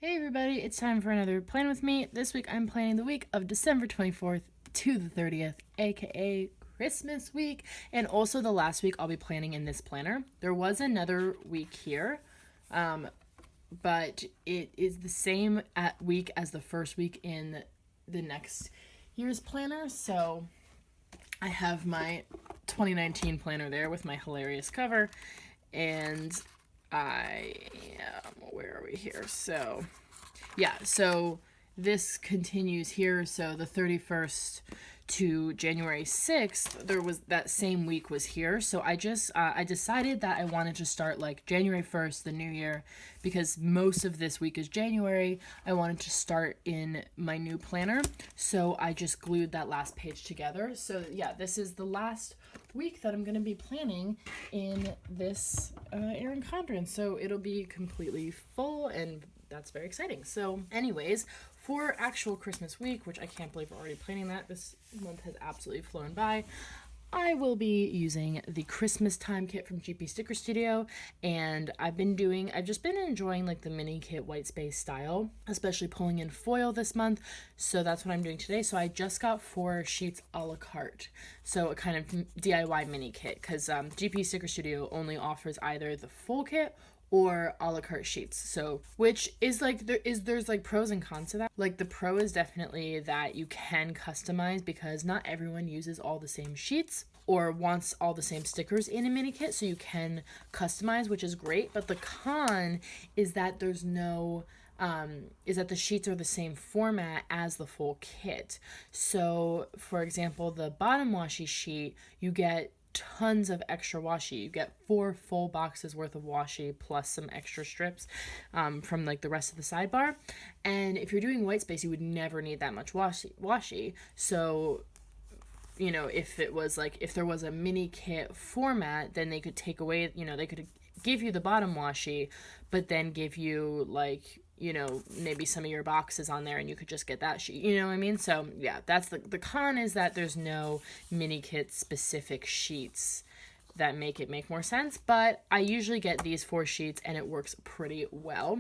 Hey everybody, it's time for another Plan With Me. This week I'm planning the week of December 24th to the 30th, aka Christmas week, and also the last week I'll be planning in this planner. There was another week here, but it is the same week as the first week in the next year's planner, so I have my 2019 planner there with my hilarious cover, and I am, where are we here? So, yeah, so this continues here. So the 31st to January 6th, there was that same week was here. So I decided that I wanted to start like January 1st, the new year, because most of this week is January. I wanted to start in my new planner. So I just glued that last page together. So yeah, this is the last week that I'm going to be planning in this Erin Condren. So it'll be completely full, and that's very exciting. So anyways, for actual Christmas week, which I can't believe we're already planning that, this month has absolutely flown by, I will be using the Christmas time kit from GP Sticker Studio, and I've just been enjoying like the mini kit white space style, especially pulling in foil this month, so that's what I'm doing today. So I just got 4 sheets a la carte, so a kind of DIY mini kit, because GP Sticker Studio only offers either the full kit or a la carte sheets. So, which is like, there's like pros and cons to that. Like, the pro is definitely that you can customize, because not everyone uses all the same sheets or wants all the same stickers in a mini kit, so you can customize, which is great. But the con is that there's no is that the sheets are the same format as the full kit. So for example, the bottom washi sheet, you get tons of extra washi. You get 4 full boxes worth of washi plus some extra strips from like the rest of the sidebar. And if you're doing white space, you would never need that much washi. So, you know, if there was a mini kit format, then they could take away, they could give you the bottom washi, but then give you like, maybe some of your boxes on there, and you could just get that sheet, you know what I mean? So yeah, that's the con, is that there's no mini kit specific sheets that make it make more sense. But I usually get these 4 sheets and it works pretty well.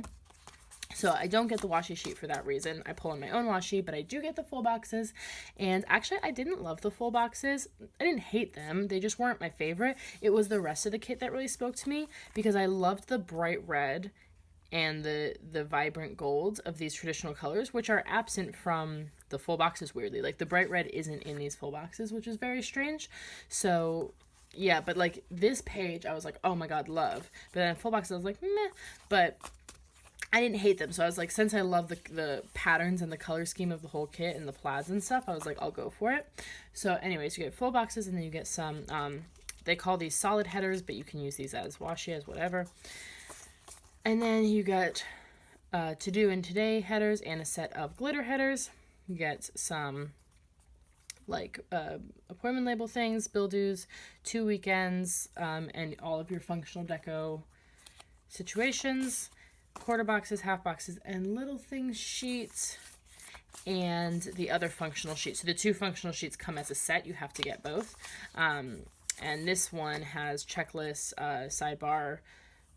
So I don't get the washi sheet for that reason. I pull in my own washi, but I do get the full boxes. And actually, I didn't love the full boxes. I didn't hate them. They just weren't my favorite. It was the rest of the kit that really spoke to me, because I loved the bright red and the vibrant gold of these traditional colors, which are absent from the full boxes, weirdly. Like, the bright red isn't in these full boxes, which is very strange. So yeah, but like this page, I was like, oh my god, love. But then full boxes, I was like, meh. But I didn't hate them, so I was like, since I love the patterns and the color scheme of the whole kit and the plaids and stuff, I was like, I'll go for it. So anyways, you get full boxes, and then you get some, they call these solid headers, but you can use these as washi, as whatever. And then you get to do and today headers and a set of glitter headers. You get some like appointment label things, bill dues, 2 weekends, and all of your functional deco situations, quarter boxes, half boxes, and little things sheets, and the other functional sheets. So the 2 functional sheets come as a set. You have to get both. And this one has checklists, sidebar,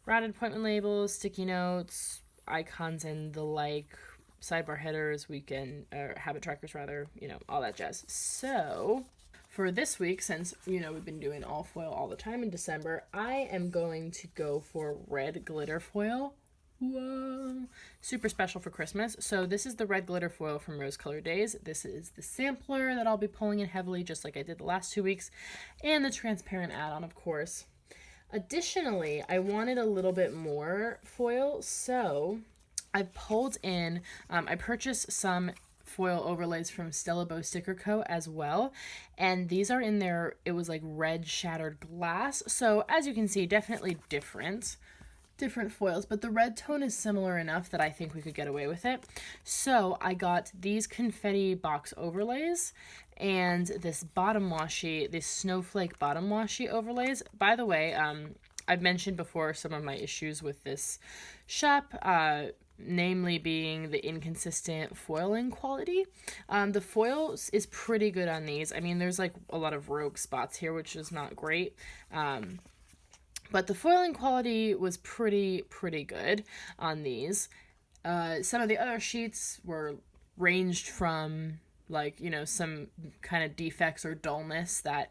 routed appointment labels, sticky notes, icons, and the like, sidebar headers, weekend, or habit trackers rather, all that jazz. So for this week, since, we've been doing all foil all the time in December, I am going to go for red glitter foil. Whoa, super special for Christmas. So this is the red glitter foil from Rose Color Days. This is the sampler that I'll be pulling in heavily, just like I did the last 2 weeks, and the transparent add-on, of course. Additionally, I wanted a little bit more foil, so I pulled in, I purchased some foil overlays from Stella Bow Sticker Co. as well, and these are in there. It was like red shattered glass, so as you can see, definitely different foils, but the red tone is similar enough that I think we could get away with it. So I got these confetti box overlays and this bottom washi, this snowflake bottom washi overlays. By the way, I've mentioned before some of my issues with this shop, namely being the inconsistent foiling quality. The foil is pretty good on these. I mean, there's like a lot of rogue spots here, which is not great. But the foiling quality was pretty good on these. Some of the other sheets were ranged from like, you know, some kind of defects or dullness that,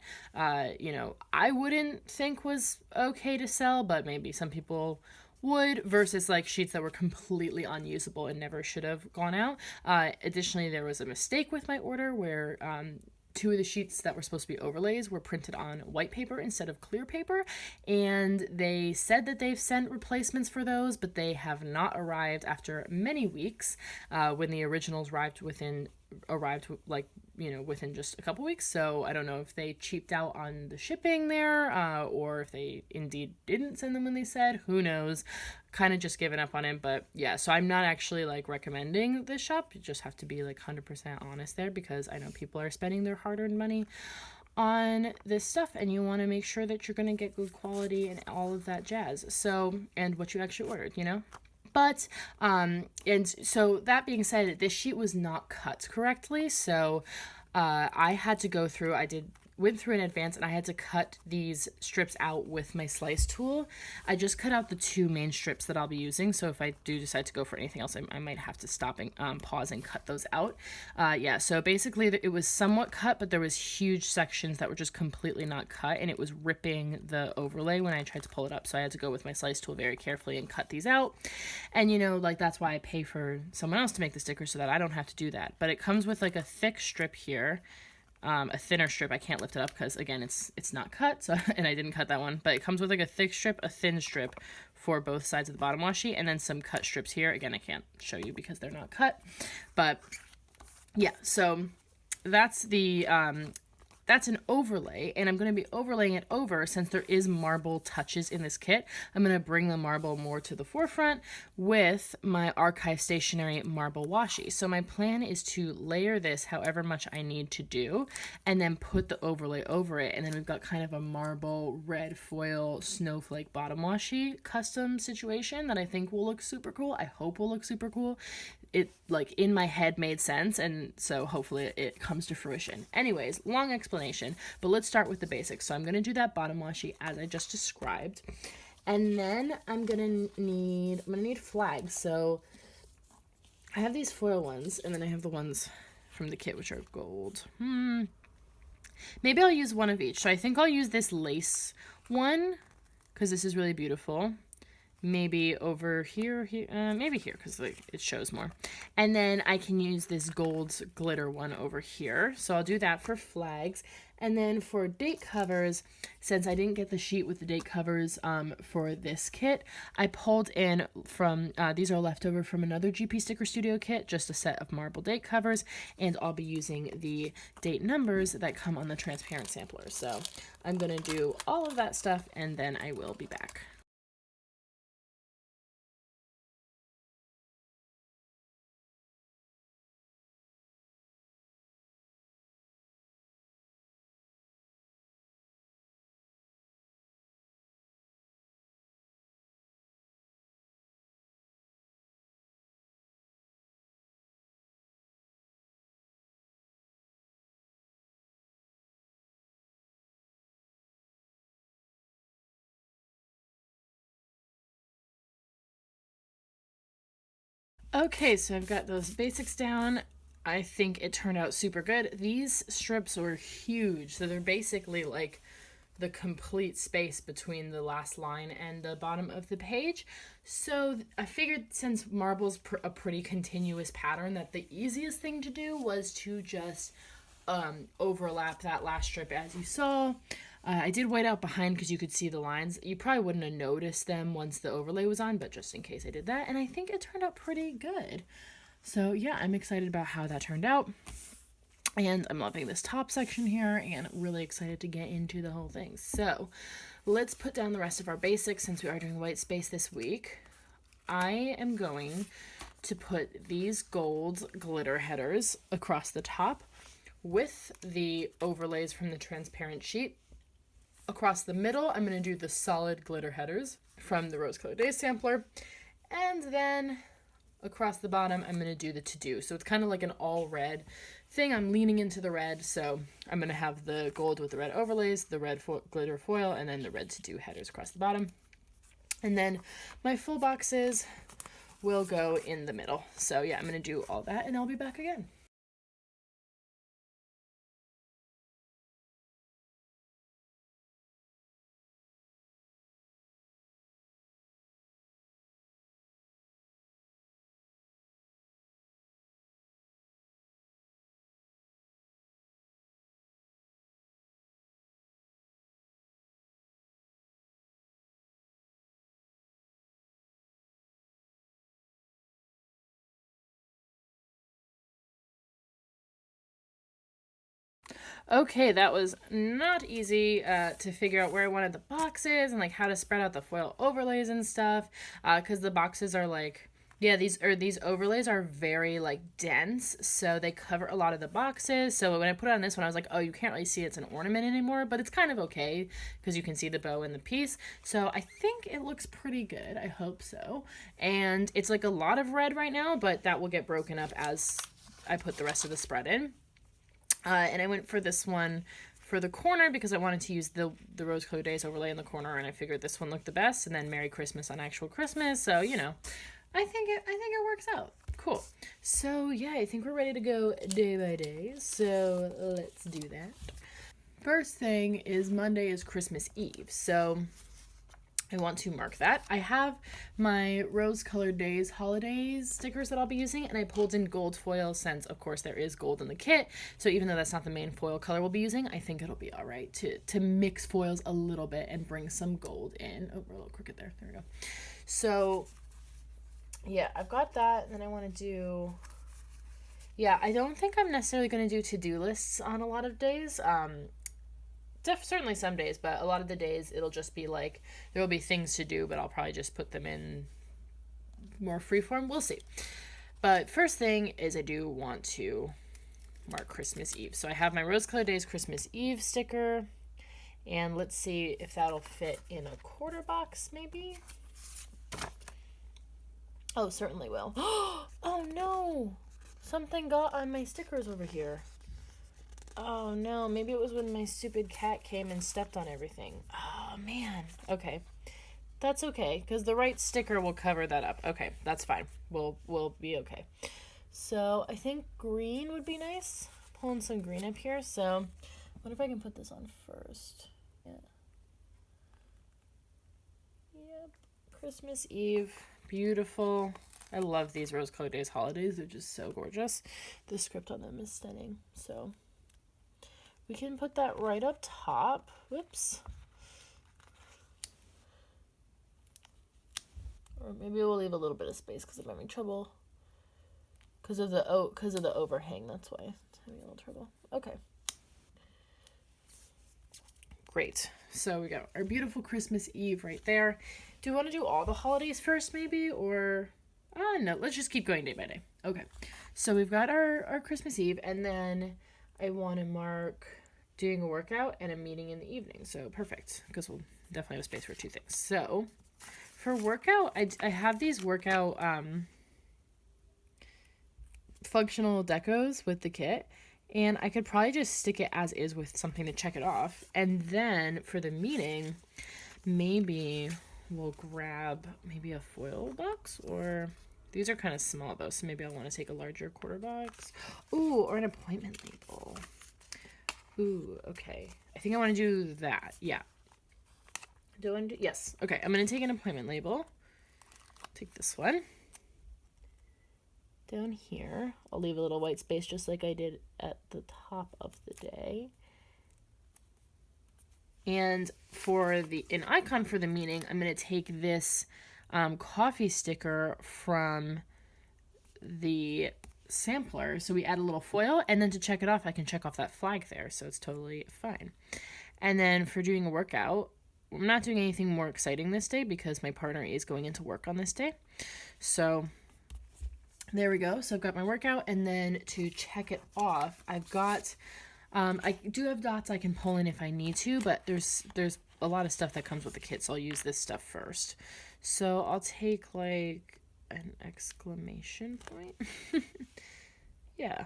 you know, I wouldn't think was okay to sell, but maybe some people would, versus like sheets that were completely unusable and never should have gone out. Additionally, there was a mistake with my order where two of the sheets that were supposed to be overlays were printed on white paper instead of clear paper, and they said that they've sent replacements for those, but they have not arrived after many weeks, when the originals arrived like, you know, within just a couple weeks. So I don't know if they cheaped out on the shipping there, or if they indeed didn't send them when they said. Who knows? Kind of just given up on it. But yeah, so I'm not actually like recommending this shop. You just have to be like 100% honest there, because I know people are spending their hard-earned money on this stuff, and you want to make sure that you're going to get good quality and all of that jazz. So, and what you actually ordered, you know? But, and so that being said, this sheet was not cut correctly. So, I had to go through, went through in advance, and I had to cut these strips out with my slice tool. I just cut out the two main strips that I'll be using, so if I do decide to go for anything else, I might have to stop and pause and cut those out. Yeah, so basically it was somewhat cut, but there was huge sections that were just completely not cut, and it was ripping the overlay when I tried to pull it up, so I had to go with my slice tool very carefully and cut these out. And you know, like, that's why I pay for someone else to make the sticker, so that I don't have to do that. But it comes with like a thick strip here, a thinner strip. I can't lift it up because, again, it's not cut, so and I didn't cut that one. But it comes with like a thick strip, a thin strip for both sides of the bottom washi, and then some cut strips here. Again, I can't show you because they're not cut. But yeah, so that's the that's an overlay, and I'm going to be overlaying it over, since there is marble touches in this kit. I'm going to bring the marble more to the forefront with my Archive Stationery marble washi. So my plan is to layer this however much I need to do, and then put the overlay over it, and then we've got kind of a marble red foil snowflake bottom washi custom situation that I think will look super cool. I hope will look super cool. It, like, in my head made sense, and so hopefully it comes to fruition. Anyways, long explanation, but let's start with the basics. So I'm going to do that bottom washi as I just described, and then I'm gonna need flags. So I have these foil ones, and then I have the ones from the kit, which are gold. Maybe I'll use one of each. So I think I'll use this lace one, because this is really beautiful. Maybe over here, maybe here, because like, it shows more. And then I can use this gold glitter one over here. So I'll do that for flags. And then for date covers, since I didn't get the sheet with the date covers for this kit, I pulled in from, these are leftover from another GP Sticker Studio kit, just a set of marble date covers, and I'll be using the date numbers that come on the transparent sampler. So I'm going to do all of that stuff, and then I will be back. Okay, so I've got those basics down. I think it turned out super good. These strips were huge, so they're basically like the complete space between the last line and the bottom of the page. So I figured, since marble's a pretty continuous pattern, that the easiest thing to do was to just overlap that last strip as you saw. I did white out behind because you could see the lines. You probably wouldn't have noticed them once the overlay was on, but just in case I did that. And I think it turned out pretty good. So yeah, I'm excited about how that turned out. And I'm loving this top section here, and really excited to get into the whole thing. So let's put down the rest of our basics, since we are doing white space this week. I am going to put these gold glitter headers across the top with the overlays from the transparent sheet. Across the middle, I'm going to do the solid glitter headers from the Rose Colored Days sampler. And then across the bottom, I'm going to do the to-do. So it's kind of like an all red thing. I'm leaning into the red, so I'm going to have the gold with the red overlays, the red glitter foil, and then the red to-do headers across the bottom. And then my full boxes will go in the middle. So yeah, I'm gonna do all that and I'll be back again. Okay, that was not easy to figure out where I wanted the boxes and like how to spread out the foil overlays and stuff. Because the boxes are like, yeah, these overlays are very like dense, so they cover a lot of the boxes. So when I put it on this one, I was like, oh, you can't really see it's an ornament anymore, but it's kind of okay because you can see the bow and the piece. So I think it looks pretty good. I hope so. And it's like a lot of red right now, but that will get broken up as I put the rest of the spread in. And I went for this one for the corner because I wanted to use the Rose Colored Days overlay in the corner, and I figured this one looked the best, and then Merry Christmas on actual Christmas. So, you know, I think it works out. Cool. So, yeah, I think we're ready to go day by day. So, let's do that. First thing is Monday is Christmas Eve. So, I want to mark that. I have my Rose Colored Days holidays stickers that I'll be using, and I pulled in gold foil since, of course, there is gold in the kit. So even though that's not the main foil color we'll be using, I think it'll be all right to mix foils a little bit and bring some gold in. Oh, we're a little crooked there. There we go. So, yeah, I've got that, and then I want to do... Yeah, I don't think I'm necessarily going to do to-do lists on a lot of days. Certainly some days, but a lot of the days it'll just be like there will be things to do, but I'll probably just put them in more freeform. We'll see. But first thing is I do want to mark Christmas Eve. So I have my Rose Colored Days Christmas Eve sticker, and let's see if that'll fit in a quarter box maybe. Oh, certainly will. Oh no! Something got on my stickers over here. Oh no, maybe it was when my stupid cat came and stepped on everything. Oh man. Okay. That's okay, because the right sticker will cover that up. Okay, that's fine. We'll be okay. So I think green would be nice. Pulling some green up here. So what if I can put this on first? Yeah. Yep. Christmas Eve. Beautiful. I love these Rose Colored Days holidays. They're just so gorgeous. The script on them is stunning. So we can put that right up top. Whoops. Or maybe we'll leave a little bit of space because I'm having trouble. Because of the overhang, that's why it's having a little trouble. Okay. Great. So we got our beautiful Christmas Eve right there. Do we want to do all the holidays first maybe? Or no, let's just keep going day by day. Okay. So we've got our Christmas Eve, and then I want to mark doing a workout and a meeting in the evening. So perfect, because we'll definitely have space for two things. So for workout, I have these workout functional decos with the kit, and I could probably just stick it as is with something to check it off. And then for the meeting, maybe we'll grab maybe a foil box, or these are kind of small though, so maybe I want to take a larger quarter box. Ooh, or an appointment label. Ooh, okay. I think I want to do that. Yeah. Do I want to do? Yes. Okay, I'm going to take an appointment label. Take this one. Down here, I'll leave a little white space just like I did at the top of the day. And for an icon for the meeting, I'm going to take this coffee sticker from the sampler. So we add a little foil, and then to check it off, I can check off that flag there. So it's totally fine. And then for doing a workout, I'm not doing anything more exciting this day because my partner is going into work on this day. So there we go. So I've got my workout, and then to check it off, I've got, I do have dots I can pull in if I need to, but there's a lot of stuff that comes with the kit, so I'll use this stuff first. So I'll take like an exclamation point. Yeah,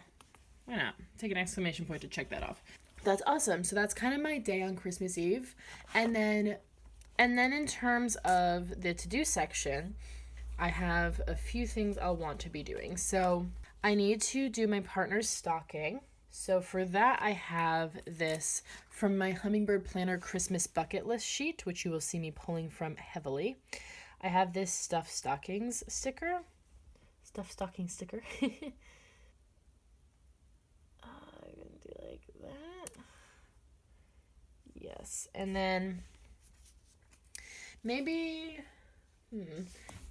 why not? Take an exclamation point to check that off. That's awesome. So that's kind of my day on Christmas Eve. And then in terms of the to-do section, I have a few things I'll want to be doing. So I need to do my partner's stocking. So for that, I have this from my Hummingbird Planner Christmas bucket list sheet, which you will see me pulling from heavily. I have this stuffed stockings sticker. Stuffed stocking sticker. I'm gonna do like that. Yes, and then maybe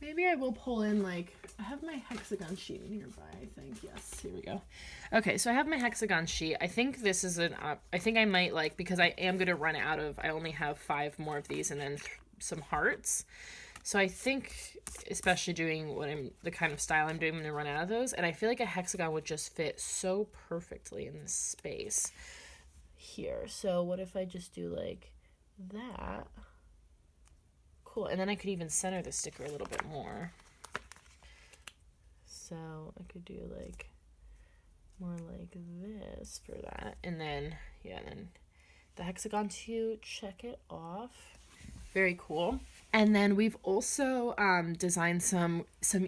maybe I will pull in, like, I have my hexagon sheet nearby, I think. Yes, here we go. Okay, so I have my hexagon sheet. I think this is I think I might, like, because I am going to run out of, I only have 5 more of these and then some hearts. So I think, especially doing the kind of style I'm doing, I'm going to run out of those. And I feel like a hexagon would just fit so perfectly in this space here. So what if I just do like that? Cool. And then I could even center the sticker a little bit more. So I could do like more like this for that. And then, yeah, then the hexagon to check it off. Very cool. And then we've also designed some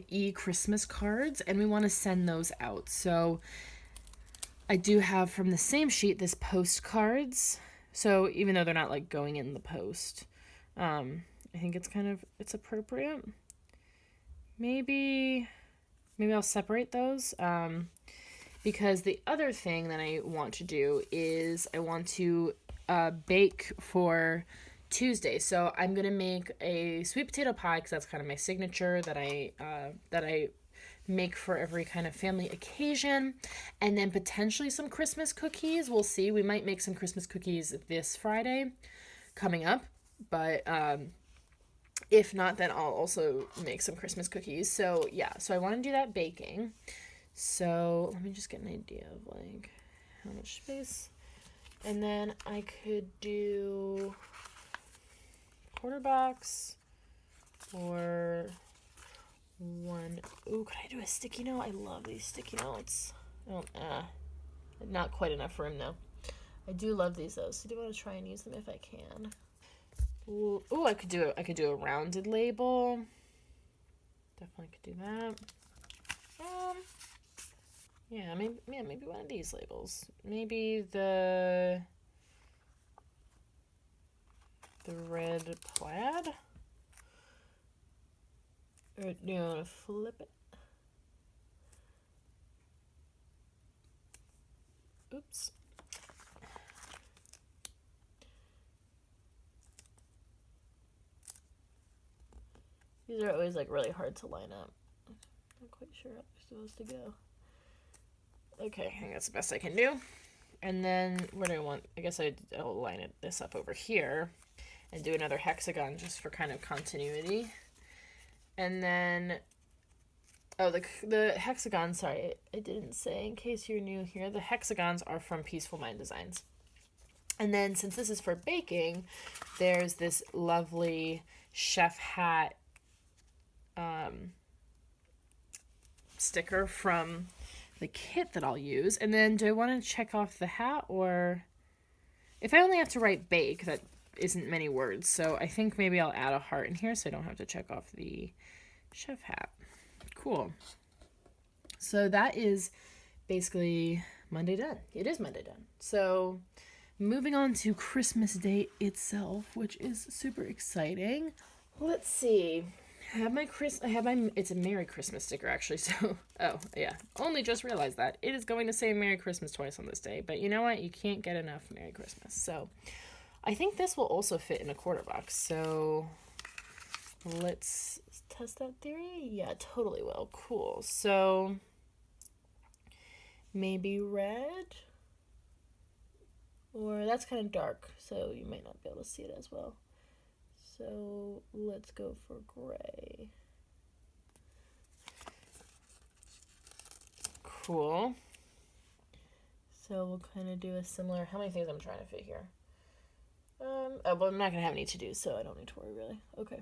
e-Christmas cards, and we want to send those out. So I do have from the same sheet this postcards. So even though they're not like going in the post, I think it's appropriate. Maybe I'll separate those, because the other thing that I want to do is I want to bake for Tuesday. So I'm gonna make a sweet potato pie because that's kind of my signature that I make for every kind of family occasion, and then potentially some Christmas cookies. We'll see. We might make some Christmas cookies this Friday coming up, but if not, then I'll also make some Christmas cookies. So yeah, so I want to do that baking. So let me just get an idea of like how much space. And then I could do quarter box or one. Ooh, could I do a sticky note? I love these sticky notes. Not quite enough room though. I do love these though, so do want to try and use them if I can. Ooh, I could do a rounded label. Definitely could do that. Yeah, maybe one of these labels. Maybe the red plaid. Or do you want to flip it? Oops. These are always like really hard to line up. I'm not quite sure how they're supposed to go. Okay, I think that's the best I can do. And then where do I want? I guess I'll line this up over here and do another hexagon just for kind of continuity. And then, oh, the hexagon, sorry, I didn't say, in case you're new here, the hexagons are from Peaceful Mind Designs. And then since this is for baking, there's this lovely chef hat sticker from the kit that I'll use. And then do I want to check off the hat, or if I only have to write bake, that isn't many words. So I think maybe I'll add a heart in here so I don't have to check off the chef hat. Cool. So that is basically Monday done. It is Monday done. So moving on to Christmas Day itself, which is super exciting. Let's see. It's a Merry Christmas sticker, actually, so, oh, yeah, only just realized that. It is going to say Merry Christmas twice on this day, but you know what? You can't get enough Merry Christmas. So, I think this will also fit in a quarter box, so let's test that theory. Yeah, totally will. Cool. So, maybe red? Or that's kind of dark, so you might not be able to see it as well. So let's go for gray. Cool. So we'll kind of do a similar, how many things I'm trying to fit here? Oh, but I'm not going to have any to do, so I don't need to worry really. Okay.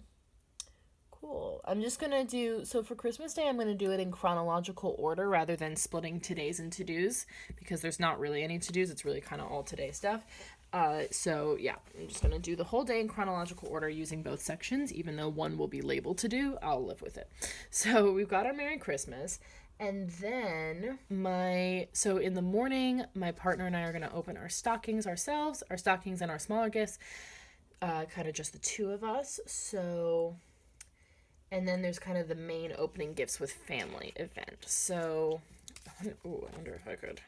Cool. I'm just gonna do, so for Christmas Day, I'm gonna do it in chronological order rather than splitting today's and to-dos, because there's not really any to-dos. It's really kind of all today stuff. So yeah, I'm just gonna do the whole day in chronological order using both sections, even though one will be labeled to do. I'll live with it. So we've got our Merry Christmas. And then so in the morning, my partner and I are going to open our stockings ourselves, our stockings and our smaller gifts, kind of just the two of us. So, and then there's kind of the main opening gifts with family event. So, I wonder if I could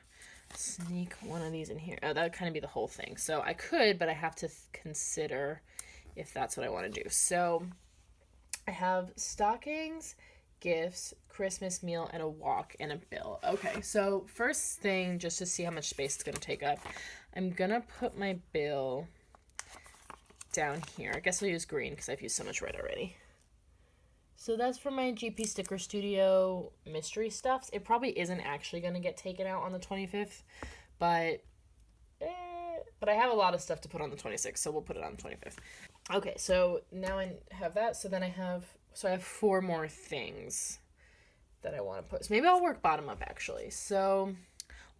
sneak one of these in here. Oh, that would kind of be the whole thing. So I could, but I have to consider if that's what I want to do. So I have stockings, gifts, Christmas meal, and a walk and a bill. Okay, so first thing, just to see how much space it's going to take up, I'm going to put my bill down here. I guess I'll use green because I've used so much red already. So that's for my GP Sticker Studio mystery stuffs. It probably isn't actually going to get taken out on the 25th, but I have a lot of stuff to put on the 26th, so we'll put it on the 25th. Okay, so now I have that. So then I have 4 more things that I want to put. So maybe I'll work bottom up, actually. So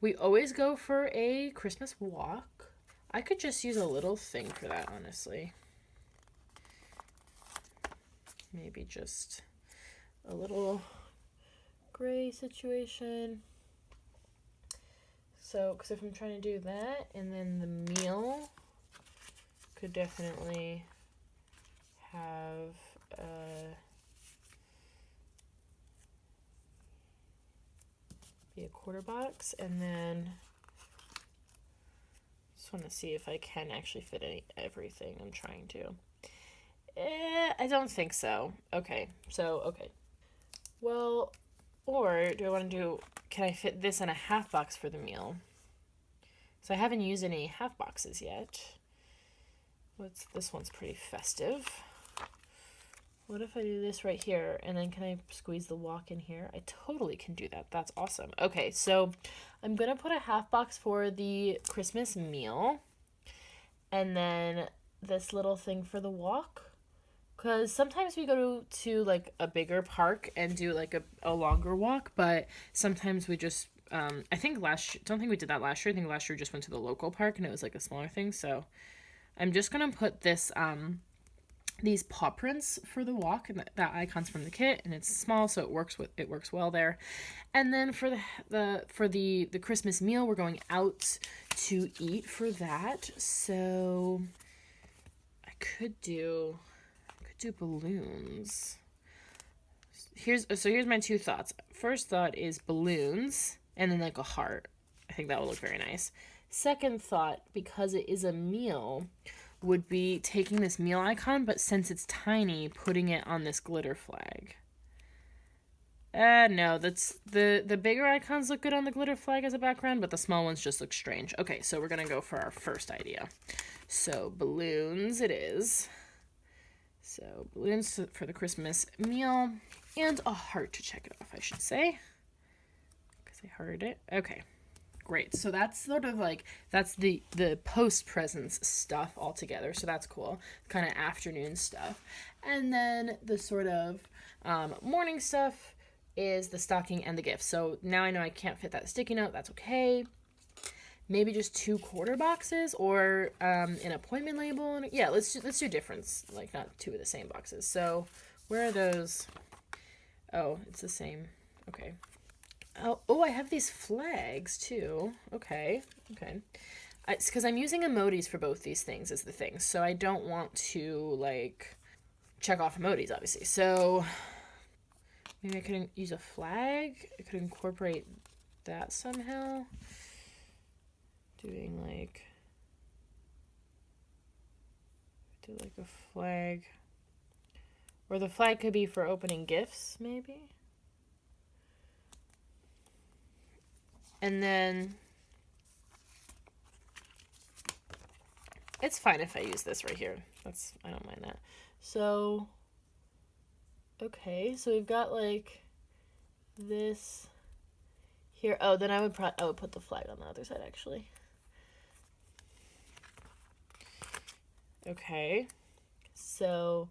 we always go for a Christmas walk. I could just use a little thing for that, honestly. Maybe just a little gray situation. So, because if I'm trying to do that, and then the meal could definitely have be a quarter box, and then just want to see if I can actually fit everything I'm trying to. I don't think so. Okay, well, or do I want to do, can I fit this in a half box for the meal? So I haven't used any half boxes yet. This one's pretty festive. What if I do this right here, and then can I squeeze the walk in here? I totally can do that. That's awesome. Okay, so I'm going to put a half box for the Christmas meal, and then this little thing for the walk. Because sometimes we go to like a bigger park and do like a longer walk, but sometimes we just, I don't think we did that last year. I think last year we just went to the local park and it was like a smaller thing. So I'm just going to put this, these paw prints for the walk, and that icon's from the kit, and it's small, so it works well there. And then for the Christmas meal, we're going out to eat for that. So I could do balloons. Here's my 2 thoughts. First thought is balloons and then like a heart. I think that would look very nice. Second thought, because it is a meal, would be taking this meal icon, but since it's tiny, putting it on this glitter flag. No, that's the bigger icons look good on the glitter flag as a background, but the small ones just look strange. Okay, so we're gonna go for our first idea. So balloons it is. So balloons for the Christmas meal, and a heart to check it off, I should say, because I heard it. Okay, great. So that's sort of like, that's the post-presents stuff all together, so that's cool. Kind of afternoon stuff. And then the sort of morning stuff is the stocking and the gifts. So now I know I can't fit that sticky note. That's okay. Maybe just 2 quarter boxes, or an appointment label. Yeah, let's do difference, like not 2 of the same boxes. So where are those? Oh, it's the same. Okay. Oh, I have these flags too. Okay. It's because I'm using emojis for both these things is the thing. So I don't want to like check off emojis, obviously. So maybe I could use a flag. I could incorporate that somehow. Doing like, do like a flag, or the flag could be for opening gifts, maybe. And then it's fine if I use this right here. I don't mind that. So, okay, so we've got like this here. Oh, then I would put the flag on the other side actually. Okay, so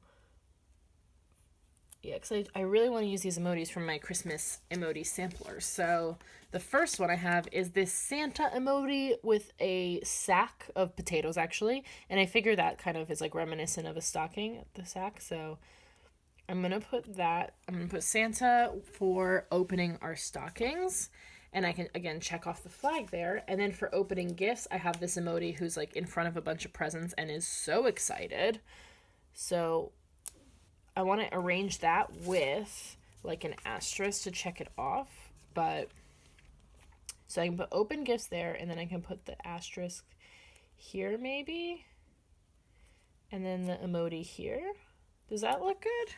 Yeah, because I really want to use these emojis from my Christmas emoji sampler. So the first one I have is this Santa emoji with a sack of potatoes, actually. And I figure that kind of is like reminiscent of a stocking, the sack. So I'm going to put that. I'm going to put Santa for opening our stockings. And I can, again, check off the flag there. And then for opening gifts, I have this emoji who's like in front of a bunch of presents and is so excited. So I want to arrange that with like an asterisk to check it off, but so I can put open gifts there, and then I can put the asterisk here maybe, and then the emoji here. Does that look good?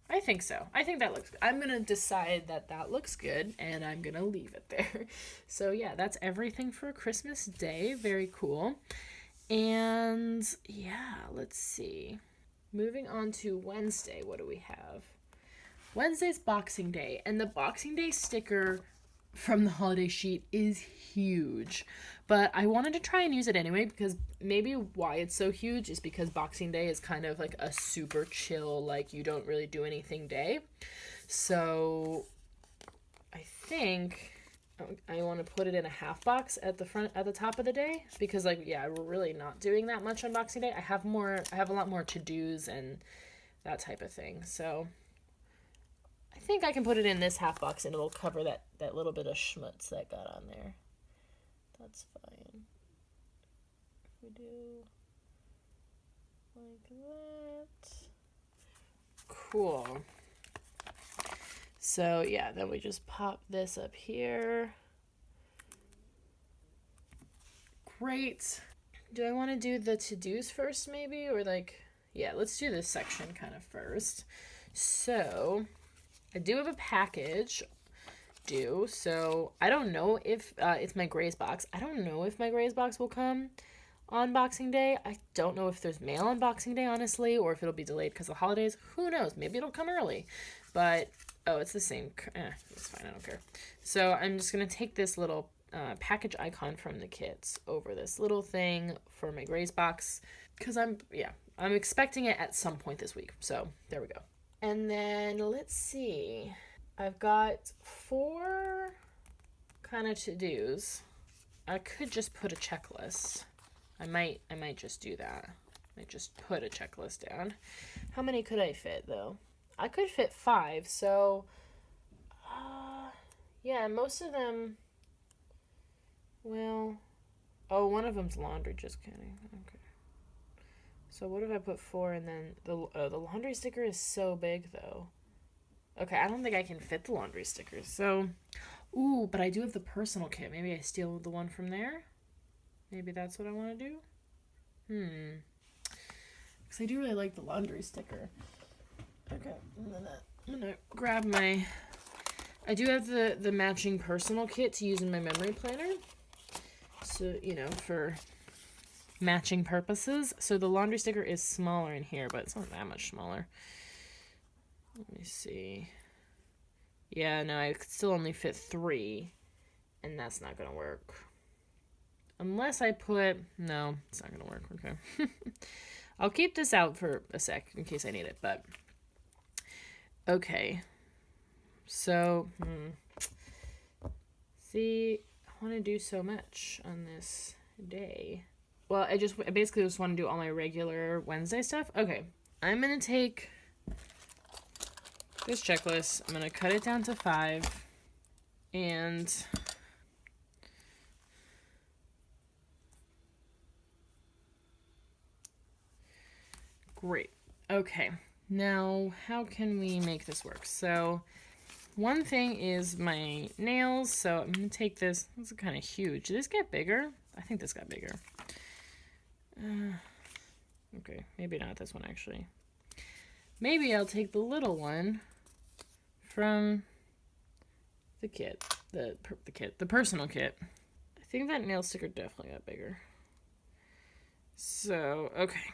I think so. I think that looks good. I'm going to decide that that looks good, and I'm going to leave it there. So yeah, that's everything for Christmas Day. Very cool. And yeah, let's see. Moving on to Wednesday, what do we have? Wednesday's Boxing Day, and the Boxing Day sticker from the holiday sheet is huge. But I wanted to try and use it anyway, because maybe why it's so huge is because Boxing Day is kind of like a super chill, like you don't really do anything day. So I think I want to put it in a half box at the top of the day, because like, yeah, we're really not doing that much on Boxing Day. I have a lot more to-dos and that type of thing. So I think I can put it in this half box and it'll cover that little bit of schmutz that got on there. That's fine. If we do like that. Cool. So yeah, then we just pop this up here. Great. Do I want to do the to-dos first maybe? Or like, yeah, let's do this section kind of first. So I do have a package due. So I don't know if it's my Grays box. I don't know if my Grays box will come on Boxing Day. I don't know if there's mail on Boxing Day, honestly, or if it'll be delayed because of the holidays. Who knows? Maybe it'll come early. But oh, it's the same. It's fine. I don't care. So I'm just going to take this little package icon from the kits over this little thing for my Grays box, because I'm expecting it at some point this week. So there we go. And then let's see. I've got 4 kind of to-dos. I could just put a checklist. I might just do that. I might just put a checklist down. How many could I fit though? I could fit 5, so yeah, most of them, well, oh, one of them's laundry, just kidding. Okay. So what if I put 4 and then the laundry sticker is so big though. Okay, I don't think I can fit the laundry stickers. So, ooh, but I do have the personal kit. Maybe I steal the one from there? Maybe that's what I want to do? Because I do really like the laundry sticker. Okay, I'm gonna grab my... I do have the matching personal kit to use in my memory planner. So, you know, for matching purposes. So the laundry sticker is smaller in here, but it's not that much smaller. Let me see. Yeah, no, I could still only fit 3, and that's not gonna work. Unless I put... No, it's not gonna work. Okay. I'll keep this out for a sec in case I need it, but... Okay. So, see, I want to do so much on this day. Well, I basically just want to do all my regular Wednesday stuff. Okay, I'm going to take this checklist. I'm going to cut it down to 5. And great. Okay, now how can we make this work? So one thing is my nails. So I'm going to take this. This is kind of huge. Did this get bigger? I think this got bigger. Okay, maybe not this one actually. Maybe I'll take the little one from the kit, the personal kit. I think that nail sticker definitely got bigger. So, okay.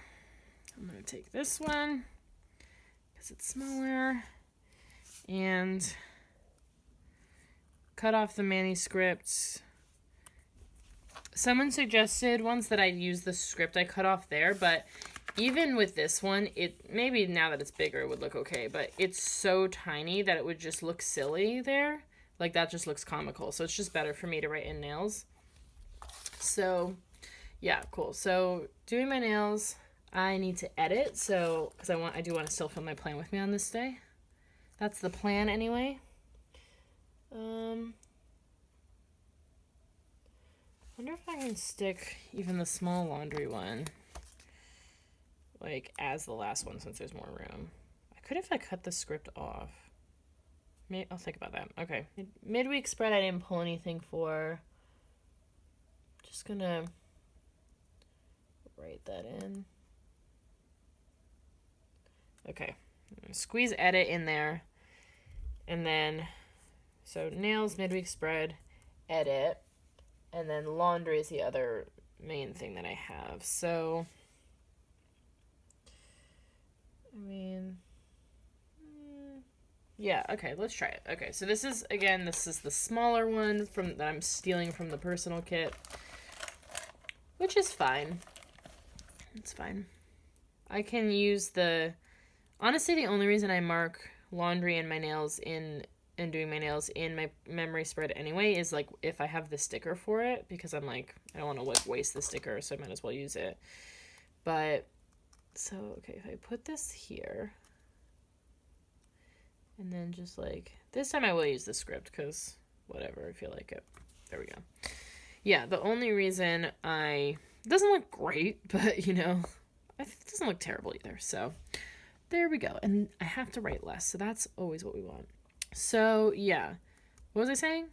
I'm going to take this one because it's smaller and cut off the manuscripts. Someone suggested once that I use the script I cut off there, but even with this one, it maybe now that it's bigger it would look okay, but it's so tiny that it would just look silly there. Like that just looks comical. So it's just better for me to write in nails. So yeah, cool. So doing my nails, I need to edit. So because I do want to still film my plan with me on this day. That's the plan anyway. Wonder if I can stick even the small laundry one like as the last one since there's more room. I could if I cut the script off. Maybe I'll think about that. Okay. Midweek spread I didn't pull anything for. Just gonna write that in. Okay. Squeeze edit in there. And then so nails, midweek spread, edit, and then laundry is the other main thing that I have. So I mean, yeah, okay, let's try it. Okay, so this is the smaller one that I'm stealing from the personal kit, which is fine. It's fine. I can use honestly, the only reason I mark laundry and my nails and doing my nails in my memory spread anyway is like if I have the sticker for it, because I'm like, I don't want to like waste the sticker, so I might as well use it. But so, okay, if I put this here, and then just like, this time I will use the script, because whatever, I feel like it. There we go. Yeah, the only reason it doesn't look great, but, you know, it doesn't look terrible either, so there we go. And I have to write less, so that's always what we want. So, yeah. What was I saying?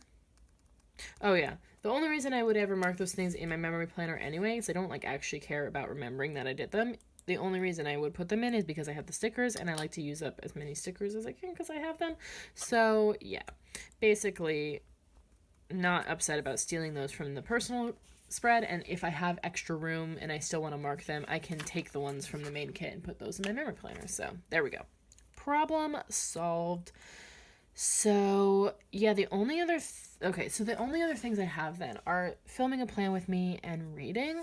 Oh, yeah. The only reason I would ever mark those things in my memory planner anyway is I don't, like, actually care about remembering that I did them. The only reason I would put them in is because I have the stickers, and I like to use up as many stickers as I can because I have them. So, yeah. Basically, not upset about stealing those from the personal spread, and if I have extra room and I still want to mark them, I can take the ones from the main kit and put those in my memory planner. So, there we go. Problem solved. So, yeah, the only other things I have then are filming a plan with me and reading.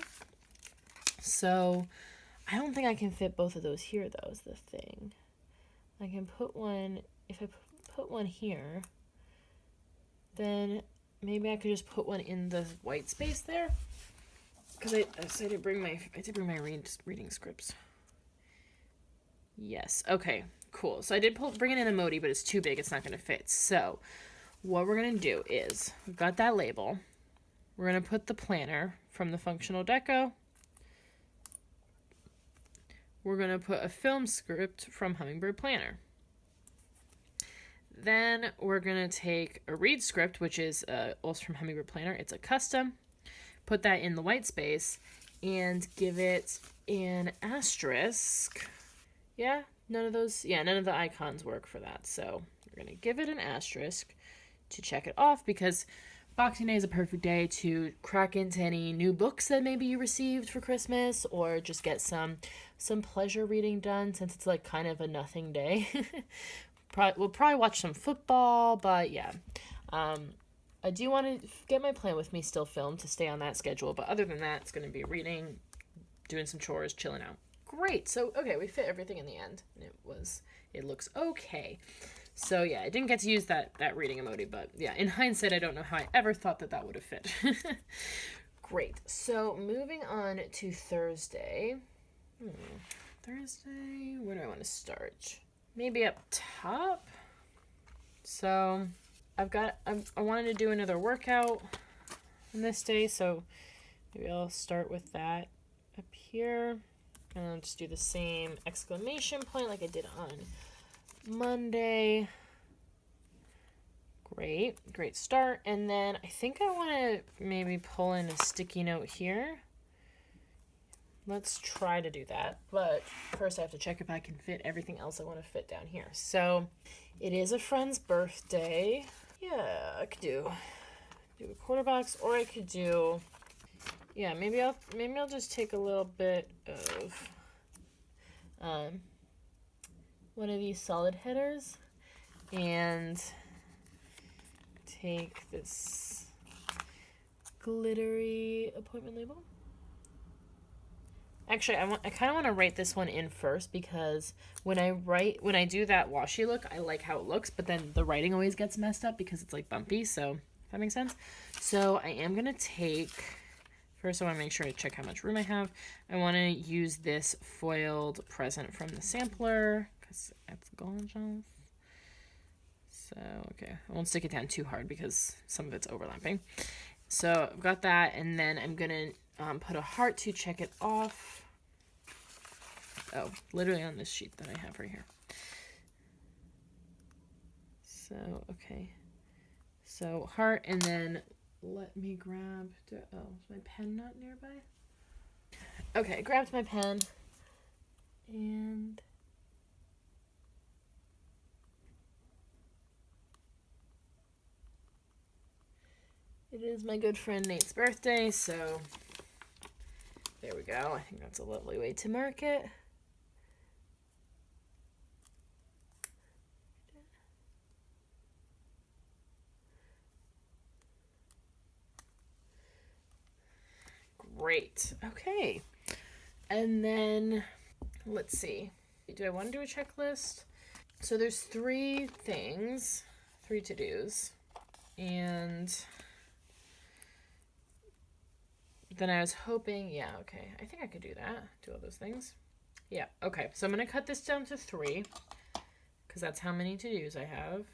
So, I don't think I can fit both of those here, though, is the thing. I can put one, if I put one here, then maybe I could just put one in the white space there. Because I did bring my reading scripts. Yes, okay, cool. So I did bring in an emoji, but it's too big, it's not going to fit. So, what we're going to do is, we've got that label. We're going to put the planner from the Functional Deco. We're going to put a film script from Hummingbird Planner. Then we're going to take a read script, which is also from Hummingbird Planner. It's a custom. Put that in the white space and give it an asterisk. Yeah, none of the icons work for that. So we're going to give it an asterisk to check it off, because Boxing Day is a perfect day to crack into any new books that maybe you received for Christmas, or just get some pleasure reading done, since it's like kind of a nothing day. We'll probably watch some football, but yeah. I do want to get my plan with me still filmed to stay on that schedule, but other than that, it's going to be reading, doing some chores, chilling out. Great. So, okay, we fit everything in the end. It looks okay. So, yeah, I didn't get to use that reading emoji, but yeah, in hindsight, I don't know how I ever thought that would have fit. Great. So, moving on to Thursday. Thursday, where do I want to start? Maybe up top. So, I wanted to do another workout on this day, so maybe I'll start with that up here. And I'll just do the same exclamation point like I did on Monday. Great start. And then I think I want to maybe pull in a sticky note here. Let's try to do that. But first I have to check if I can fit everything else I want to fit down here. So it is a friend's birthday. Yeah, I could do a quarter box, or I could do, yeah, maybe I'll just take a little bit of one of these solid headers and take this glittery appointment label. Actually, I kind of want to write this one in first because when I do that washi look, I like how it looks, but then the writing always gets messed up because it's like bumpy. So if that makes sense. So I am gonna take. First, I want to make sure I check how much room I have. I want to use this foiled present from the sampler because it's gorgeous. So, okay, I won't stick it down too hard because some of it's overlapping. So I've got that, and then I'm going to put a heart to check it off. Oh, literally on this sheet that I have right here. So, okay. So heart, and then let me grab, is my pen not nearby? Okay, grabbed my pen, and it is my good friend Nate's birthday, so there we go. I think that's a lovely way to mark it. Great. Okay. And then, let's see. Do I want to do a checklist? So there's 3 things, 3 to-dos. And then I was hoping, yeah, okay. I think I could do that. Do all those things. Yeah, okay. So I'm going to cut this down to 3 because that's how many to-dos I have.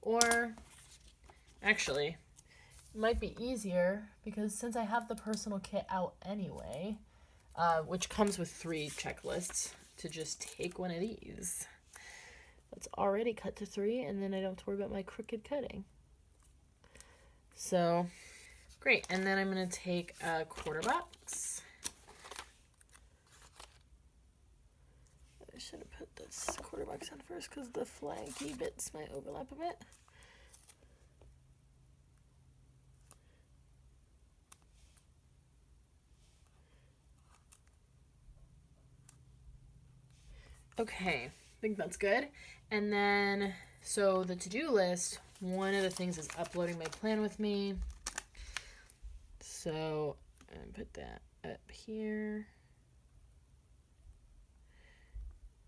Or, actually, it might be easier because since I have the personal kit out anyway, which comes with 3 checklists, to just take one of these. That's already cut to 3, and then I don't have to worry about my crooked cutting. So, great. And then I'm going to take a quarter box. I should have put this quarter box on first because the flaggy bits might overlap a bit. Okay, I think that's good. And then, so the to-do list, one of the things is uploading my plan with me. So, I put that up here.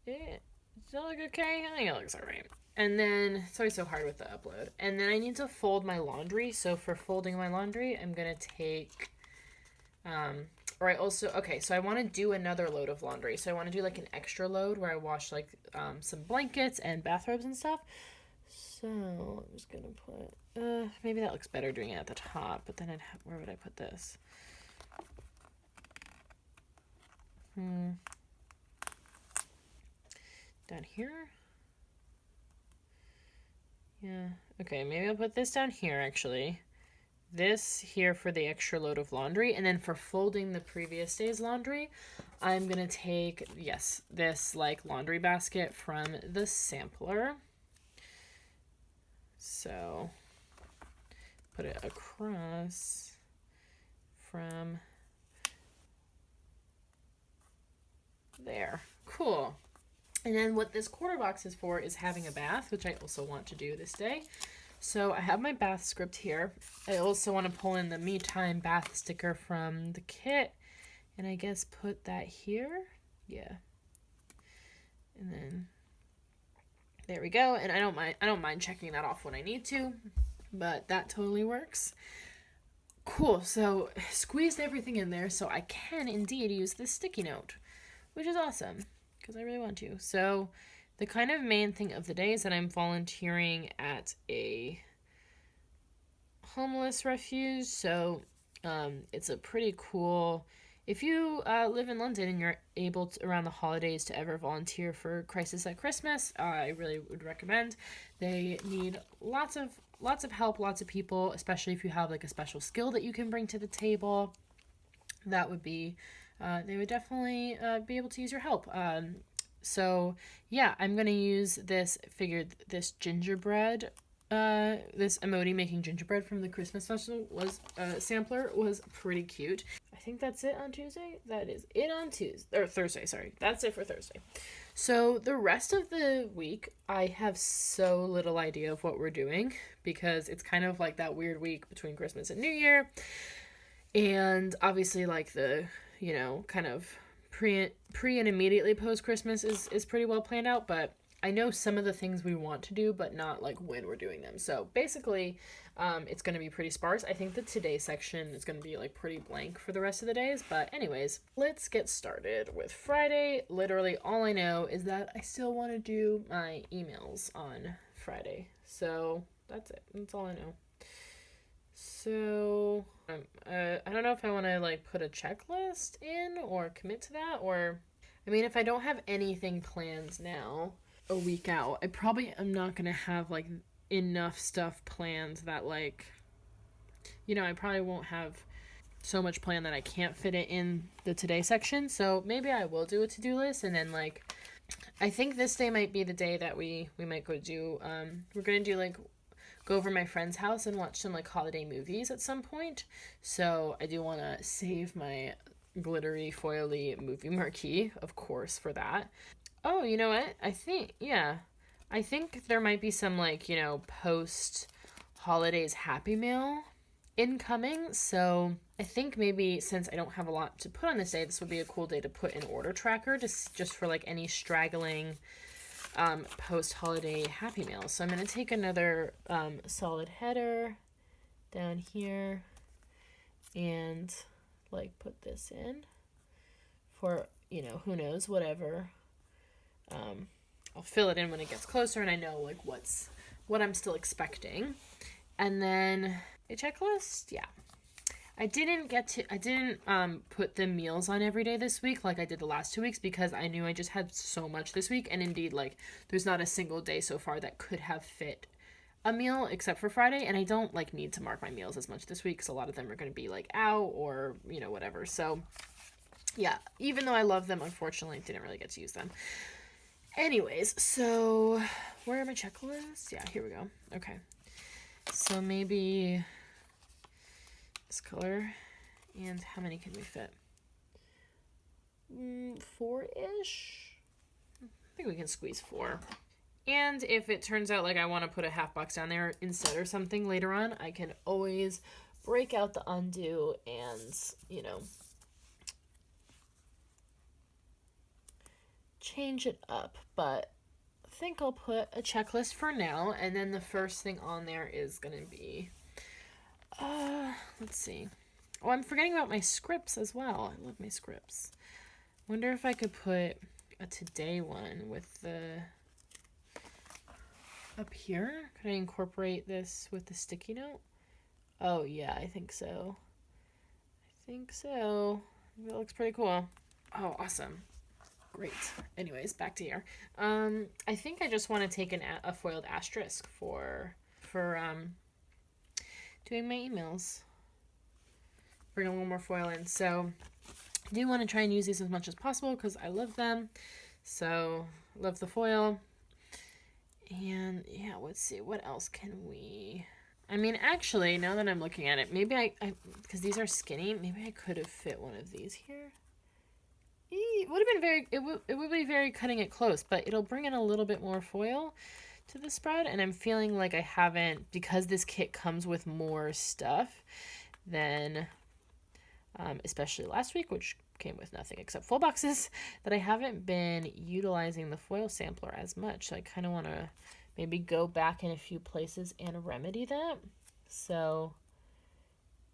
Does that look okay? I think it looks alright. And then, it's always so hard with the upload. And then I need to fold my laundry. So for folding my laundry, I'm going to take, so I want to do another load of laundry. So I want to do like an extra load where I wash like some blankets and bathrobes and stuff. So I'm just going to put, maybe that looks better doing it at the top, but then where would I put this? Down here? Yeah, okay, maybe I'll put this down here actually. This here for the extra load of laundry, and then for folding the previous day's laundry, I'm gonna take, yes, this like laundry basket from the sampler. So put it across from there. Cool. And then what this quarter box is for is having a bath, which I also want to do this day. So I have my bath script here. I also want to pull in the Me Time bath sticker from the kit, and I guess put that here. Yeah. And then there we go. And I don't mind checking that off when I need to, but that totally works. Cool. So squeezed everything in there so I can indeed use this sticky note, which is awesome because I really want to. So the kind of main thing of the day is that I'm volunteering at a homeless refuge. So it's a pretty cool, if you live in London and you're able to, around the holidays, to ever volunteer for Crisis at Christmas, I really would recommend. They need lots of help, lots of people, especially if you have like a special skill that you can bring to the table. That would be, they would definitely be able to use your help. So yeah, I'm going to use this gingerbread, this emoji making gingerbread from the Christmas special sampler was pretty cute. I think that's it on Tuesday. That is it on Thursday, sorry. That's it for Thursday. So the rest of the week, I have so little idea of what we're doing because it's kind of like that weird week between Christmas and New Year. And obviously like the, you know, kind of pre and immediately post Christmas is pretty well planned out, but I know some of the things we want to do, but not like when we're doing them. So basically, it's going to be pretty sparse. I think the today section is going to be like pretty blank for the rest of the days. But anyways, let's get started with Friday. Literally all I know is that I still want to do my emails on Friday. So that's it. That's all I know. So I don't know if I want to like put a checklist in or commit to that, or I mean, if I don't have anything planned now, a week out, I probably am not gonna have like enough stuff planned that like, you know, I probably won't have so much planned that I can't fit it in the today section. So maybe I will do a to-do list, and then like I think this day might be the day that we might go do we're gonna do like go over my friend's house and watch some like holiday movies at some point. So I do want to save my glittery foily movie marquee, of course, for that. Oh, you know what? I think there might be some like, you know, post holidays Happy Meal incoming. So I think maybe since I don't have a lot to put on this day, this would be a cool day to put an order tracker just for like any straggling post holiday Happy Meals. So I'm going to take another solid header down here and like put this in for, you know, who knows, whatever. I'll fill it in when it gets closer and I know like what I'm still expecting. And then a checklist. Yeah. I didn't put the meals on every day this week like I did the last 2 weeks because I knew I just had so much this week, and indeed like there's not a single day so far that could have fit a meal except for Friday, and I don't like need to mark my meals as much this week because a lot of them are going to be like out or, you know, whatever. So yeah, even though I love them, unfortunately I didn't really get to use them. Anyways, so where are my checklists? Yeah, here we go. Okay. So maybe this color, and how many can we fit? 4-ish? I think we can squeeze 4. And if it turns out like I want to put a half box down there instead or something later on, I can always break out the undo and, you know, change it up. But I think I'll put a checklist for now, and then the first thing on there is going to be let's see. Oh, I'm forgetting about my scripts as well. I love my scripts. Wonder if I could put a today one with the up here. Could I incorporate this with the sticky note? Oh yeah, I think so. That looks pretty cool. Oh, awesome. Great. Anyways, back to here. I think I just want to take a foiled asterisk for doing my emails. Bring a little more foil in. So I do want to try and use these as much as possible because I love them. So love the foil. And yeah, let's see. What else can we... I mean, actually, now that I'm looking at it, maybe I because these are skinny, maybe I could have fit one of these here. It would have been very... It would be very cutting it close, but it'll bring in a little bit more foil to the spread. And I'm feeling like I haven't... Because this kit comes with more stuff than... especially last week, which came with nothing except full boxes, that I haven't been utilizing the foil sampler as much. So I kind of want to maybe go back in a few places and remedy that. So,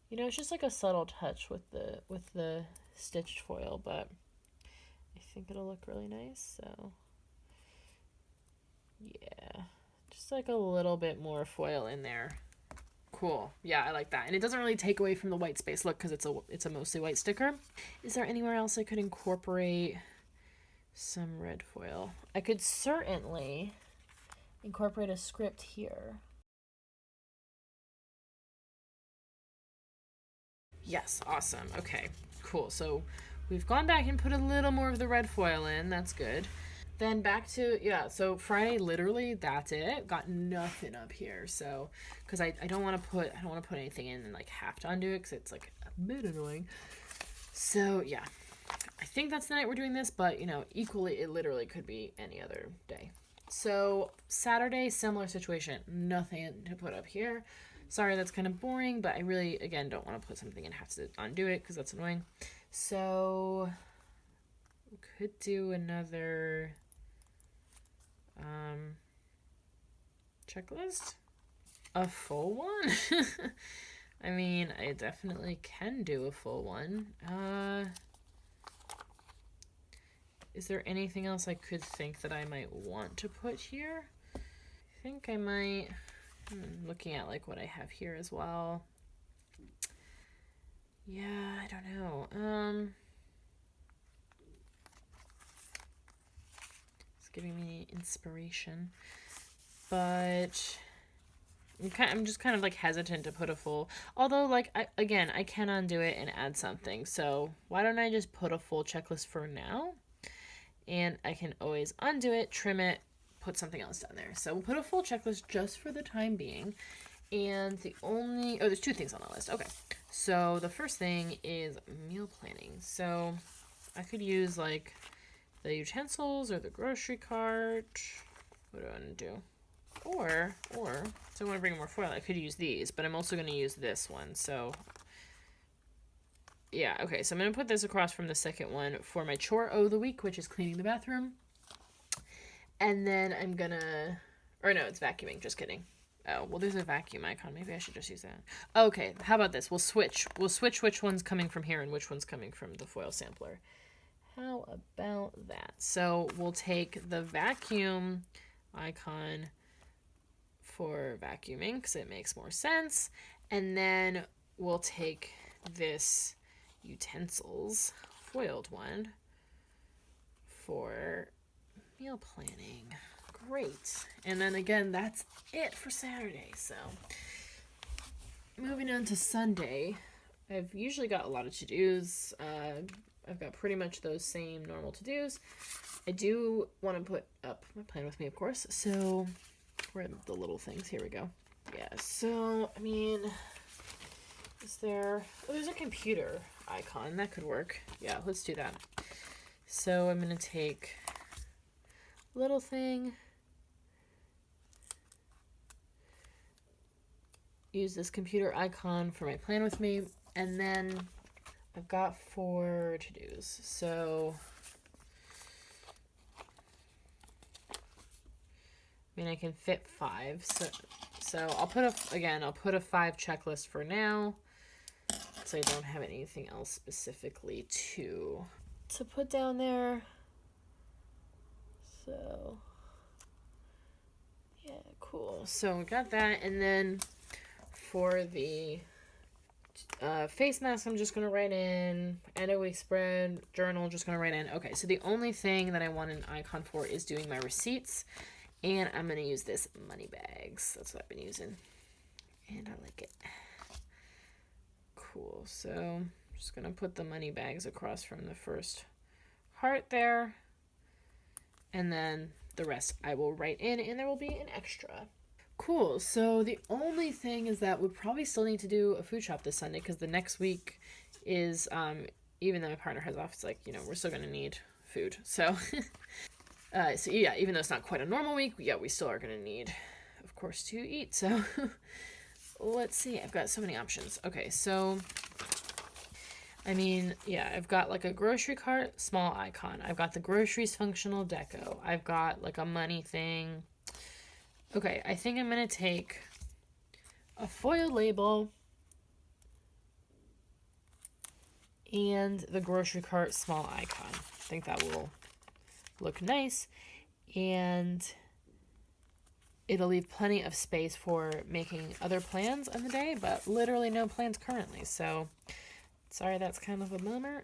you know, it's just like a subtle touch with the stitched foil, but I think it'll look really nice. So yeah, just like a little bit more foil in there. Cool. Yeah, I like that. And it doesn't really take away from the white space look because it's a mostly white sticker. Is there anywhere else I could incorporate some red foil? I could certainly incorporate a script here. Yes, awesome. Okay, cool. So we've gone back and put a little more of the red foil in. That's good. Then back to, yeah, so Friday, literally, that's it. Got nothing up here, so, because I don't want to put anything in and, like, have to undo it, because it's, like, a bit annoying. So, yeah, I think that's the night we're doing this, but, you know, equally, it literally could be any other day. So, Saturday, similar situation. Nothing to put up here. Sorry, that's kind of boring, but I really, again, don't want to put something and have to undo it because that's annoying. So we could do another checklist. A full one? I mean, I definitely can do a full one. Is there anything else I could think that I might want to put here? I think I might, looking at like what I have here as well. Yeah, I don't know. It's giving me inspiration, but I'm just kind of like hesitant to put a full, although like again, I can undo it and add something. So why don't I just put a full checklist for now? And I can always undo it, trim it, put something else down there. So we'll put a full checklist just for the time being. And there's two things on the list. Okay. So the first thing is meal planning. So I could use like the utensils or the grocery cart. What do I want to do? Or, so I want to bring more foil. I could use these, but I'm also going to use this one. So yeah, okay, so I'm going to put this across from the second one for my chore of the week, which is cleaning the bathroom. And then I'm going to, or no, it's vacuuming, just kidding. Oh, well, there's a vacuum icon. Maybe I should just use that. Okay, how about this? We'll switch which one's coming from here and which one's coming from the foil sampler. How about that? So we'll take the vacuum icon for vacuuming because it makes more sense. And then we'll take this utensils foiled one for meal planning. Great. And then again, that's it for Saturday. So moving on to Sunday, I've usually got a lot of to-dos. I've got pretty much those same normal to-dos. I do want to put up my plan with me, of course. So where are the little things? Here we go. Yeah, so, I mean, there's a computer icon. That could work. Yeah, let's do that. So I'm going to take little thing, use this computer icon for my plan with me, and then I've got 4 to-dos. So I mean, I can fit 5. So I'll put a 5 checklist for now. So I don't have anything else specifically to put down there. So yeah, cool. So we got that, and then for the face mask, I'm just gonna write in end of week spread journal. Just gonna write in. Okay, so the only thing that I want an icon for is doing my receipts, and I'm gonna use this money bags. That's what I've been using, and I like it. Cool. So I'm just gonna put the money bags across from the first heart there, and then the rest I will write in, and there will be an extra. Cool. So the only thing is that we probably still need to do a food shop this Sunday because the next week is even though my partner has off, it's like, we're still gonna need food. So so yeah, even though it's not quite a normal week, yeah, we still are gonna need, of course, to eat. So let's see. I've got so many options. Okay, so I mean, yeah, I've got like a grocery cart, small icon. I've got the groceries functional deco. I've got like a money thing. Okay, I think I'm going to take a foil label and the grocery cart small icon. I think that will look nice, and it'll leave plenty of space for making other plans on the day, but literally no plans currently, so sorry, that's kind of a bummer.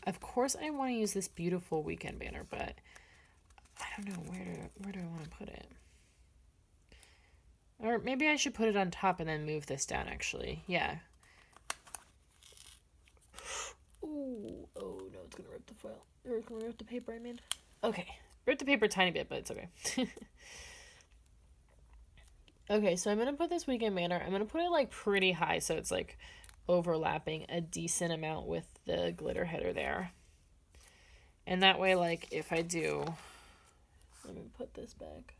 Of course I want to use this beautiful weekend banner, but I don't know where do I want to put it. Or maybe I should put it on top and then move this down, actually. Yeah. Ooh, oh no, it's gonna rip the foil. Or it's gonna rip the paper, I mean. Okay. Rip the paper a tiny bit, but it's okay. Okay, so I'm gonna put this weekend banner. I'm gonna put it like pretty high so it's like overlapping a decent amount with the glitter header there. And that way, like, if I do... Let me put this back.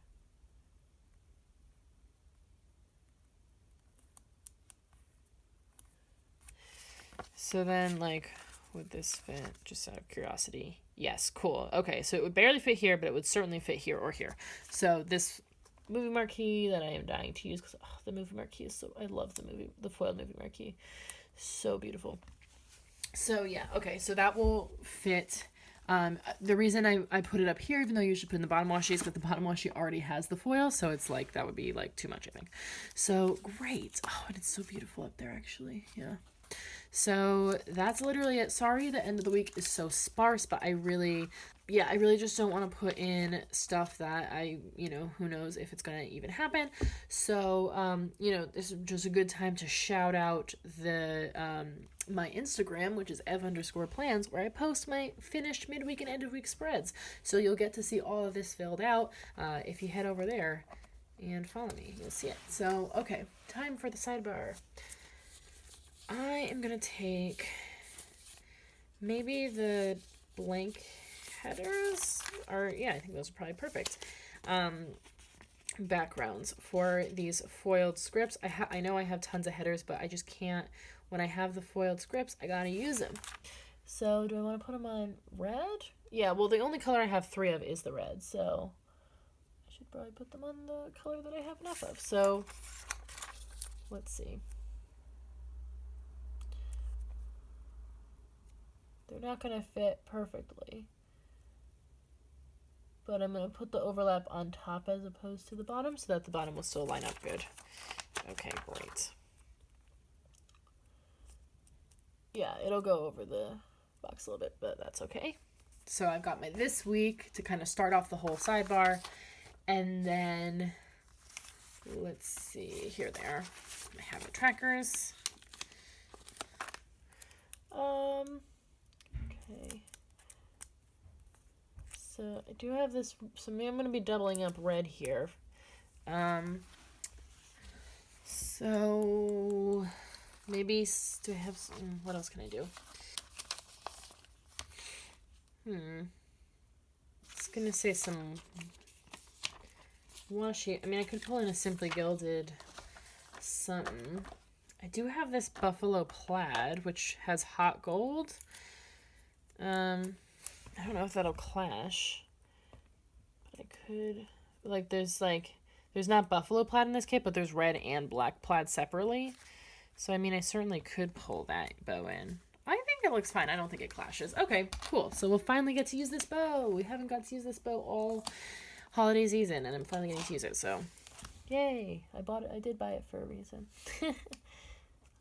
So then, like, would this fit? Just out of curiosity. Yes, cool. Okay, so it would barely fit here, but it would certainly fit here or here. So this movie marquee that I am dying to use, because the movie marquee is so, I love the foiled movie marquee. So beautiful. So yeah, okay, so that will fit. The reason I put it up here, even though you should put in the bottom washi, is because the bottom washi already has the foil, so it's like, that would be like too much, I think. So great. Oh, and it's so beautiful up there, actually. Yeah. So that's literally it. Sorry, the end of the week is so sparse, but I really just don't want to put in stuff that who knows if it's going to even happen. So, this is just a good time to shout out the my Instagram, which is ev_plans, where I post my finished midweek and end of week spreads. So you'll get to see all of this filled out if you head over there and follow me. You'll see it. So, okay, time for the sidebar. I am going to take maybe the blank headers, or yeah, I think those are probably perfect. Backgrounds for these foiled scripts. I know I have tons of headers, but I just can't, when I have the foiled scripts, I gotta use them. So do I want to put them on red? Yeah, well, the only color I have 3 of is the red, so I should probably put them on the color that I have enough of. So let's see. They're not going to fit perfectly, but I'm going to put the overlap on top as opposed to the bottom so that the bottom will still line up good. Okay, great. Yeah, it'll go over the box a little bit, but that's okay. So I've got my this week to kind of start off the whole sidebar, and then let's see, here they are. I have the trackers. Okay. So I do have this, so maybe I'm going to be doubling up red here. So maybe, do I have some, what else can I do? I was going to say some washi. I mean, I could pull in a Simply Gilded something. I do have this buffalo plaid, which has hot gold. I don't know if that'll clash, but I could, like, there's not buffalo plaid in this kit, but there's red and black plaid separately. So, I mean, I certainly could pull that bow in. I think it looks fine. I don't think it clashes. Okay, cool. So we'll finally get to use this bow. We haven't got to use this bow all holiday season, and I'm finally getting to use it, so yay. I bought it. I did buy it for a reason.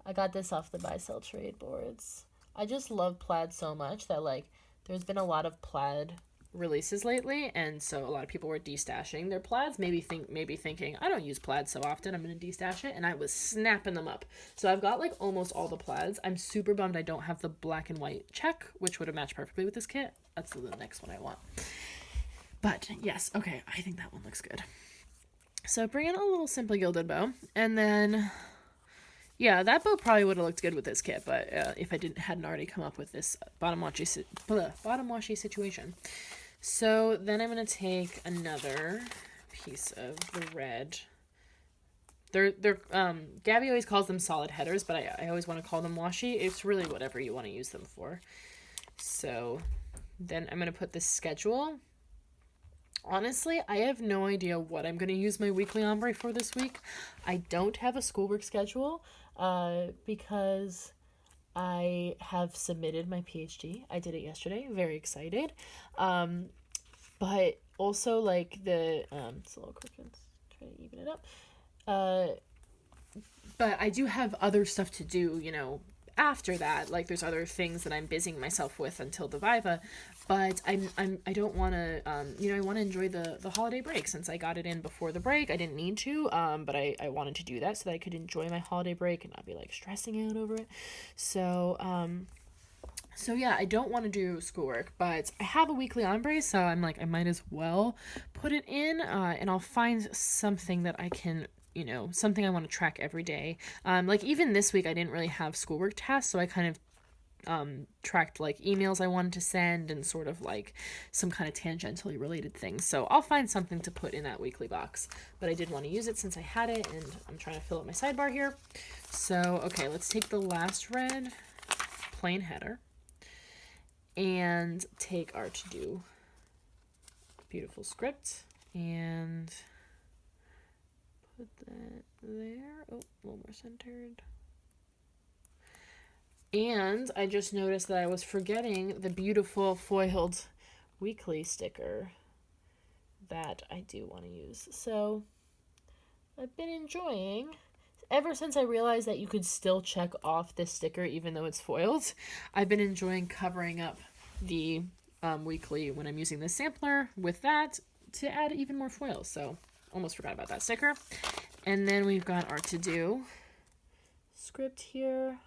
I got this off the buy sell trade boards. I just love plaid so much that, like, there's been a lot of plaid releases lately, and so a lot of people were destashing their plaids, maybe thinking, I don't use plaid so often, I'm going to destash it, and I was snapping them up. So I've got, like, almost all the plaids. I'm super bummed I don't have the black and white check, which would have matched perfectly with this kit. That's the next one I want. But, yes, okay, I think that one looks good. So bring in a little Simply Gilded bow, and then, yeah, that bow probably would have looked good with this kit, but if I hadn't already come up with this bottom washi situation. So then I'm going to take another piece of the red. They're Gabby always calls them solid headers, but I always want to call them washi. It's really whatever you want to use them for. So then I'm going to put this schedule. Honestly, I have no idea what I'm going to use my weekly ombre for this week. I don't have a schoolwork schedule because I have submitted my PhD. I did it yesterday. Very excited. But also, like, it's a little crooked. Try to even it up. But I do have other stuff to do, after that. Like, there's other things that I'm busying myself with until the Viva, but I don't want to, I want to enjoy the holiday break. Since I got it in before the break, I didn't need to, but I wanted to do that so that I could enjoy my holiday break and not be, like, stressing out over it. So yeah, I don't want to do schoolwork, but I have a weekly ombre, so I'm like, I might as well put it in, and I'll find something that I can, something I want to track every day. Like, even this week, I didn't really have schoolwork tasks, so I kind of tracked, like, emails I wanted to send and sort of, like, some kind of tangentially related things. So I'll find something to put in that weekly box, but I did want to use it since I had it, and I'm trying to fill up my sidebar here. So, okay, let's take the last red, plain header and take our to-do beautiful script and put that there. Oh, a little more centered. And I just noticed that I was forgetting the beautiful foiled weekly sticker that I do want to use. So I've been enjoying, ever since I realized that you could still check off this sticker even though it's foiled, I've been enjoying covering up the weekly when I'm using the sampler with that to add even more foil. So almost forgot about that sticker. And then we've got our to-do script here.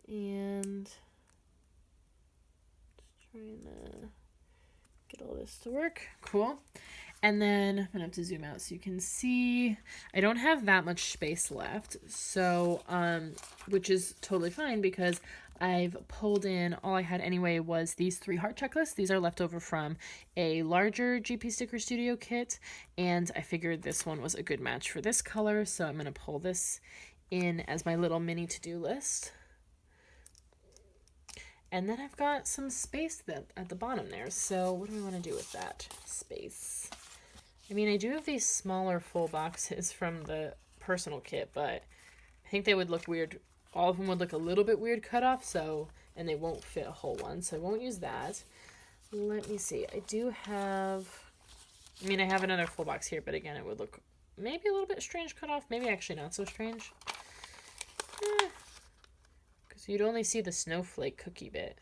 And just trying to get all this to work. Cool. And then I'm gonna have to zoom out so you can see I don't have that much space left, so which is totally fine because I've pulled in, all I had anyway was these 3 heart checklists. These are left over from a larger GP Sticker Studio kit, and I figured this one was a good match for this color, so I'm gonna pull this in as my little mini to-do list. And then I've got some space at the bottom there. So what do I want to do with that space? I mean, I do have these smaller full boxes from the personal kit, but I think they would look weird. All of them would look a little bit weird cut off, so, and they won't fit a whole one, so I won't use that. Let me see. I do have, I mean, I have another full box here, but again, it would look maybe a little bit strange cut off. Maybe actually not so strange. So you'd only see the snowflake cookie bit.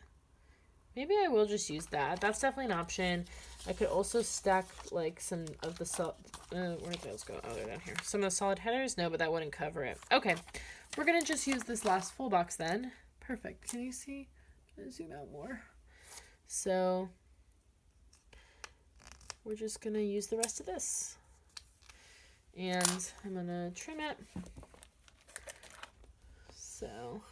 Maybe I will just use that. That's definitely an option. I could also stack like some of the where did those go? Oh, they're down here. Some of the solid headers? No, but that wouldn't cover it. Okay, we're gonna just use this last full box then. Perfect. Can you see? I'm gonna zoom out more. So we're just gonna use the rest of this. And I'm gonna trim it. So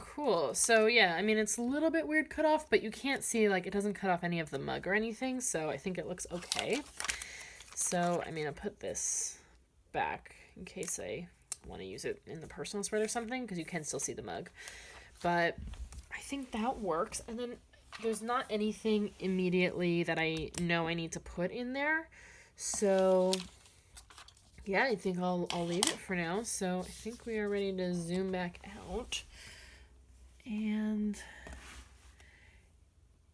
cool. So yeah, I mean, it's a little bit weird cut off, but you can't see, like, it doesn't cut off any of the mug or anything, so I think it looks okay. So I'm gonna put this back in case I want to use it in the personal spread or something, because you can still see the mug. But I think that works. And then there's not anything immediately that I know I need to put in there. So yeah, I think I'll leave it for now. So I think we are ready to zoom back out. And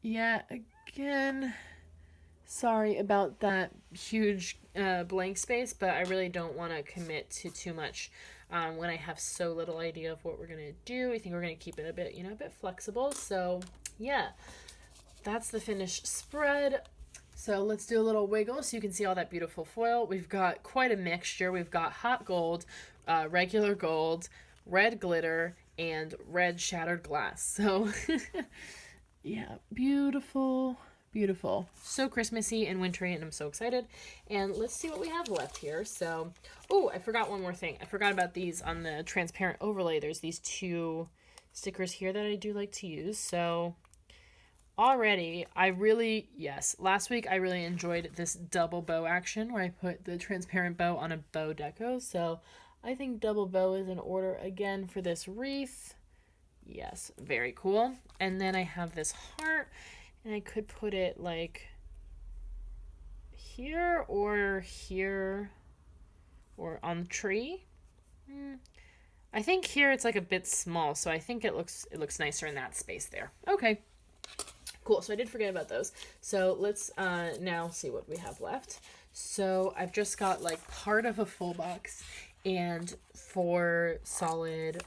yeah, again, sorry about that huge blank space, but I really don't want to commit to too much when I have so little idea of what we're going to do. I think we're going to keep it a bit, a bit flexible. So yeah, that's the finished spread. So let's do a little wiggle so you can see all that beautiful foil. We've got quite a mixture. We've got hot gold, regular gold, red glitter, and red shattered glass. So yeah, beautiful, beautiful. So Christmassy and wintry, and I'm so excited. And let's see what we have left here. So, oh, I forgot one more thing. I forgot about these on the transparent overlay. There's these 2 stickers here that I do like to use. So already, last week I really enjoyed this double bow action where I put the transparent bow on a bow deco. So I think double bow is in order again for this wreath. Yes, very cool. And then I have this heart, and I could put it like here or on the tree. I think here it's like a bit small, so I think it looks nicer in that space there. Okay, cool. So I did forget about those. So let's now see what we have left. So I've just got like part of a full box and 4 solid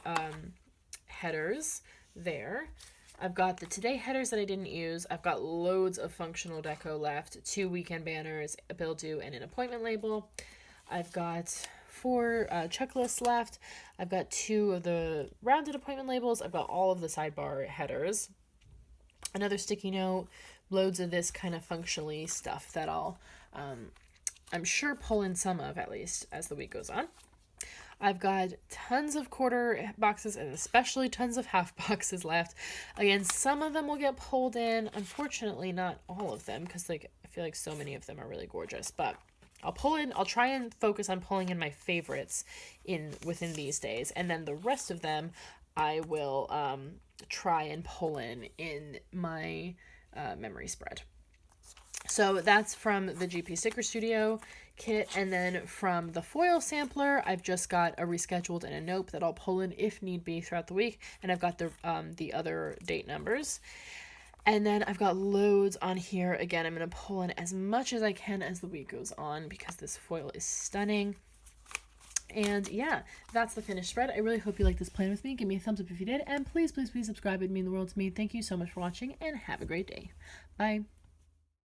headers there. I've got the today headers that I didn't use. I've got loads of functional deco left, 2 weekend banners, a bill due, and an appointment label. I've got 4 checklists left. I've got 2 of the rounded appointment labels. I've got all of the sidebar headers. Another sticky note, loads of this kind of functionally stuff that I'll, I'm sure, pull in some of at least as the week goes on. I've got tons of quarter boxes and especially tons of half boxes left. Again, some of them will get pulled in. Unfortunately, not all of them, because like I feel like so many of them are really gorgeous. But I'll try and focus on pulling in my favorites within these days, and then the rest of them I will try and pull in my memory spread. So that's from the GP Sticker Studio kit, and then from the foil sampler, I've just got a rescheduled and a nope that I'll pull in if need be throughout the week, and I've got the other date numbers. And then I've got loads on here. Again, I'm going to pull in as much as I can as the week goes on because this foil is stunning. And yeah, that's the finished spread. I really hope you like this plan with me. Give me a thumbs up if you did. And please, please, please subscribe. It'd mean the world to me. Thank you so much for watching and have a great day. Bye.